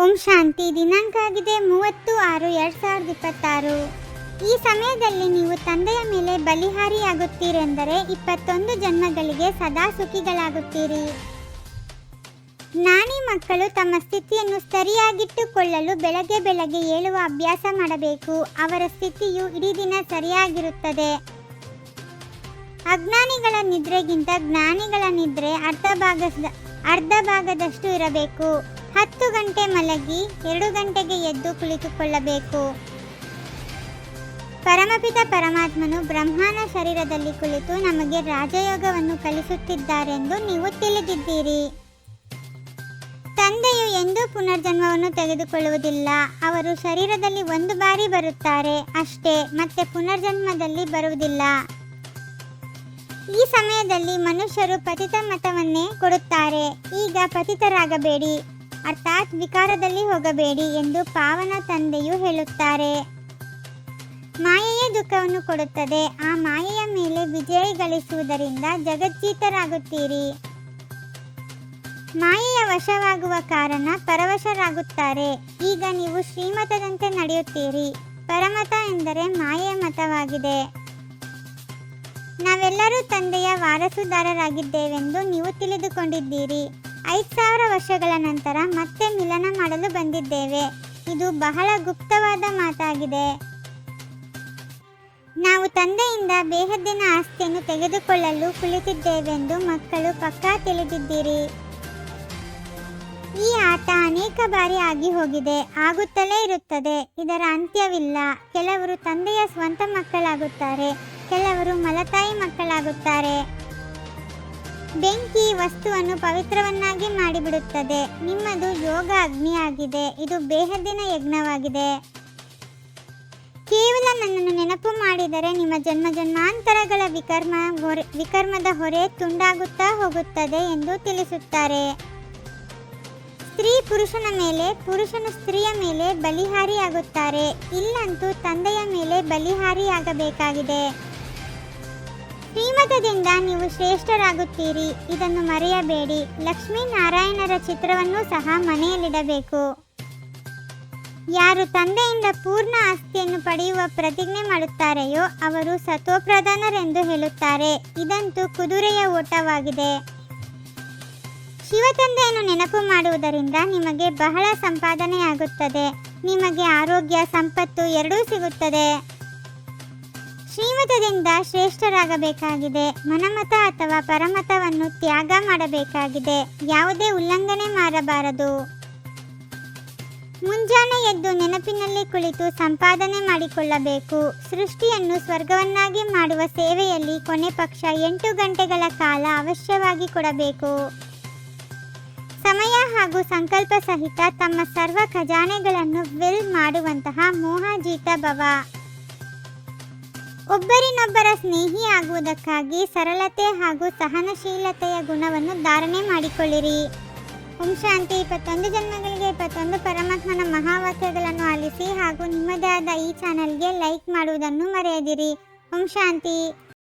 ಓಂ ಶಾಂತಿ. ದಿನಾಂಕ ಆಗಿದೆ 30/6/2026. ಈ ಸಮಯದಲ್ಲಿ ನೀವು ತಂದೆಯ ಮೇಲೆ ಬಲಿಹಾರಿಯಾಗುತ್ತೀರೆಂದರೆ 21 ಜನ್ಮಗಳಿಗೆ ಸದಾ ಸುಖಿಗಳಾಗುತ್ತೀರಿ. ಜ್ಞಾನಿ ಮಕ್ಕಳು ತಮ್ಮ ಸ್ಥಿತಿಯನ್ನು ಸರಿಯಾಗಿಟ್ಟುಕೊಳ್ಳಲು ಬೆಳಗ್ಗೆ ಏಳುವ ಅಭ್ಯಾಸ ಮಾಡಬೇಕು. ಅವರ ಸ್ಥಿತಿಯು ಇಡೀ ದಿನ ಸರಿಯಾಗಿರುತ್ತದೆ. ಅಜ್ಞಾನಿಗಳ ನಿದ್ರೆಗಿಂತ ಜ್ಞಾನಿಗಳ ನಿದ್ರೆ ಅರ್ಧ ಭಾಗದಷ್ಟು ಇರಬೇಕು. 10 ಗಂಟೆ ಮಲಗಿ 2 ಗಂಟೆಗೆ ಎದ್ದು ಕುಳಿತುಕೊಳ್ಳಬೇಕು. ಪರಮಪಿತ ಪರಮಾತ್ಮನು ಬ್ರಹ್ಮನ ಶರೀರದಲ್ಲಿ ಕುಳಿತು ನಮಗೆ ರಾಜಯೋಗವನ್ನು ಕಲಿಸುತ್ತಿದ್ದಾರೆಂದು ನೀವು ತಿಳಿದಿದ್ದೀರಿ. ತಂದೆಯು ಎಂದೂ ಪುನರ್ಜನ್ಮವನ್ನು ತೆಗೆದುಕೊಳ್ಳುವುದಿಲ್ಲ. ಅವರು ಶರೀರದಲ್ಲಿ 1 ಬಾರಿ ಬರುತ್ತಾರೆ ಅಷ್ಟೇ, ಮತ್ತೆ ಪುನರ್ಜನ್ಮದಲ್ಲಿ ಬರುವುದಿಲ್ಲ. ಈ ಸಮಯದಲ್ಲಿ ಮನುಷ್ಯರು ಪತಿತ ಮತವನ್ನೇ ಕೊಡುತ್ತಾರೆ. ಈಗ ಪತಿತರಾಗಬೇಡಿ, ಅರ್ಥಾತ್ ವಿಕಾರದಲ್ಲಿ ಹೋಗಬೇಡಿ ಎಂದು ಪಾವನ ತಂದೆಯು ಹೇಳುತ್ತಾರೆ. ಮಾಯೆಯೇ ದುಃಖವನ್ನು ಕೊಡುತ್ತದೆ. ಆ ಮಾಯೆಯ ಮೇಲೆ ವಿಜಯ ಗಳಿಸುವುದರಿಂದ ಜಗಜ್ಜೀತರಾಗುತ್ತೀರಿ. ಮಾಯೆಯ ವಶವಾಗುವ ಕಾರಣ ಪರವಶರಾಗುತ್ತಾರೆ. ಈಗ ನೀವು ಶ್ರೀಮತದಂತೆ ನಡೆಯುತ್ತೀರಿ. ಪರಮತ ಎಂದರೆ ಮಾಯೆಯ ಮತವಾಗಿದೆ. ನಾವೆಲ್ಲರೂ ತಂದೆಯ ವಾರಸುದಾರರಾಗಿದ್ದೇವೆಂದು ನೀವು ತಿಳಿದುಕೊಂಡಿದ್ದೀರಿ. 5000 ವರ್ಷಗಳ ನಂತರ ಮತ್ತೆ ಮಿಲನ ಮಾಡಲು ಬಂದಿದ್ದೇವೆ. ಇದು ಬಹಳ ಗುಪ್ತವಾದ ಮಾತಾಗಿದೆ. ನಾವು ತಂದೆಯಿಂದ ಬೇಹದ್ದಿನ ಆಸ್ತಿಯನ್ನು ತೆಗೆದುಕೊಳ್ಳಲು ಕುಳಿತಿದ್ದೇವೆಂದು ಮಕ್ಕಳು ಪಕ್ಕಾ ತಿಳಿದಿದ್ದೀರಿ. ಈ ಆಟ ಅನೇಕ ಬಾರಿ ಆಗಿ ಹೋಗಿದೆ, ಆಗುತ್ತಲೇ ಇರುತ್ತದೆ. ಇದರ ಅಂತ್ಯವಿಲ್ಲ. ಕೆಲವರು ತಂದೆಯ ಸ್ವಂತ ಮಕ್ಕಳಾಗುತ್ತಾರೆ, ಕೆಲವರು ಮಲತಾಯಿ ಮಕ್ಕಳಾಗುತ್ತಾರೆ. ಬೆಂಕಿ ವಸ್ತುವನ್ನು ಪವಿತ್ರವನ್ನಾಗಿ ಮಾಡಿಬಿಡುತ್ತದೆ. ನಿಮ್ಮದು ಯೋಗ ಅಗ್ನಿಯಾಗಿದೆ. ಇದು ಬೇಹದ್ದಿನ ಯಜ್ಞವಾಗಿದೆ. ಕೇವಲ ನನ್ನನ್ನು ನೆನಪು ಮಾಡಿದರೆ ನಿಮ್ಮ ಜನ್ಮಾಂತರಗಳ ವಿಕರ್ಮದ ಹೊರೆ ತುಂಡಾಗುತ್ತಾ ಹೋಗುತ್ತದೆ ಎಂದು ತಿಳಿಸುತ್ತಾರೆ. ಸ್ತ್ರೀ ಪುರುಷನ ಮೇಲೆ, ಪುರುಷನು ಸ್ತ್ರೀಯ ಮೇಲೆ ಬಲಿಹಾರಿಯಾಗುತ್ತಾರೆ. ಇಲ್ಲಂತೂ ತಂದೆಯ ಮೇಲೆ ಬಲಿಹಾರಿಯಾಗಬೇಕಾಗಿದೆ. ಶ್ರೀಮತದಿಂದ ನೀವು ಶ್ರೇಷ್ಠರಾಗುತ್ತೀರಿ. ಇದನ್ನು ಮರೆಯಬೇಡಿ. ಲಕ್ಷ್ಮೀನಾರಾಯಣರ ಚಿತ್ರವನ್ನು ಸಹ ಮನೆಯಲ್ಲಿಡಬೇಕು. ಯಾರು ತಂದೆಯಿಂದ ಪೂರ್ಣ ಆಸ್ತಿಯನ್ನು ಪಡೆಯುವ ಪ್ರತಿಜ್ಞೆ ಮಾಡುತ್ತಾರೆಯೋ ಅವರು ಸತೋಪ್ರಧಾನರೆಂದು ಹೇಳುತ್ತಾರೆ. ಇದಂತೂ ಕುದುರೆಯ ಓಟವಾಗಿದೆ. ಶಿವತಂದೆಯನ್ನು ನೆನಪು ಮಾಡುವುದರಿಂದ ನಿಮಗೆ ಬಹಳ ಸಂಪಾದನೆಯಾಗುತ್ತದೆ. ನಿಮಗೆ ಆರೋಗ್ಯ, ಸಂಪತ್ತು ಎರಡೂ ಸಿಗುತ್ತದೆ. ಶ್ರೀಮತದಿಂದ ಶ್ರೇಷ್ಠರಾಗಬೇಕಾಗಿದೆ. ಮನಮತ ಅಥವಾ ಪರಮತವನ್ನು ತ್ಯಾಗ ಮಾಡಬೇಕಾಗಿದೆ. ಯಾವುದೇ ಉಲ್ಲಂಘನೆ ಮಾಡಬಾರದು. ಮುಂಜಾನೆ ಎದ್ದು ನೆನಪಿನಲ್ಲಿ ಕುಳಿತು ಸಂಪಾದನೆ ಮಾಡಿಕೊಳ್ಳಬೇಕು. ಸೃಷ್ಟಿಯನ್ನು ಸ್ವರ್ಗವನ್ನಾಗಿ ಮಾಡುವ ಸೇವೆಯಲ್ಲಿ ಕೊನೆ ಪಕ್ಷ 8 ಗಂಟೆಗಳ ಕಾಲ ಅವಶ್ಯವಾಗಿ ಕೊಡಬೇಕು. ಸಮಯ ಹಾಗೂ ಸಂಕಲ್ಪ ಸಹಿತ ತಮ್ಮ ಸರ್ವ ಖಜಾನೆಗಳನ್ನು ವಿಲ್ ಮಾಡುವಂತಹ ಮೋಹಾಜೀತ ಭವ. ಒಬ್ಬರಿನೊಬ್ಬರ ಸ್ನೇಹಿ ಆಗುವುದಕ್ಕಾಗಿ ಸರಳತೆ ಹಾಗೂ ಸಹನಶೀಲತೆಯ ಗುಣವನ್ನು ಧಾರಣೆ ಮಾಡಿಕೊಳ್ಳಿರಿ. ಓಂ ಶಾಂತಿ. 21 ಜನ್ಮಗಳಿಗೆ 21 ಪರಮಾತ್ಮನ ಮಹಾವಾಕ್ಯಗಳನ್ನು ಆಲಿಸಿ ಹಾಗೂ ನಿಮ್ಮದೇ ಆದ ಈ ಚಾನೆಲ್ಗೆ ಲೈಕ್ ಮಾಡುವುದನ್ನು ಮರೆಯದಿರಿ. ಓಂ ಶಾಂತಿ.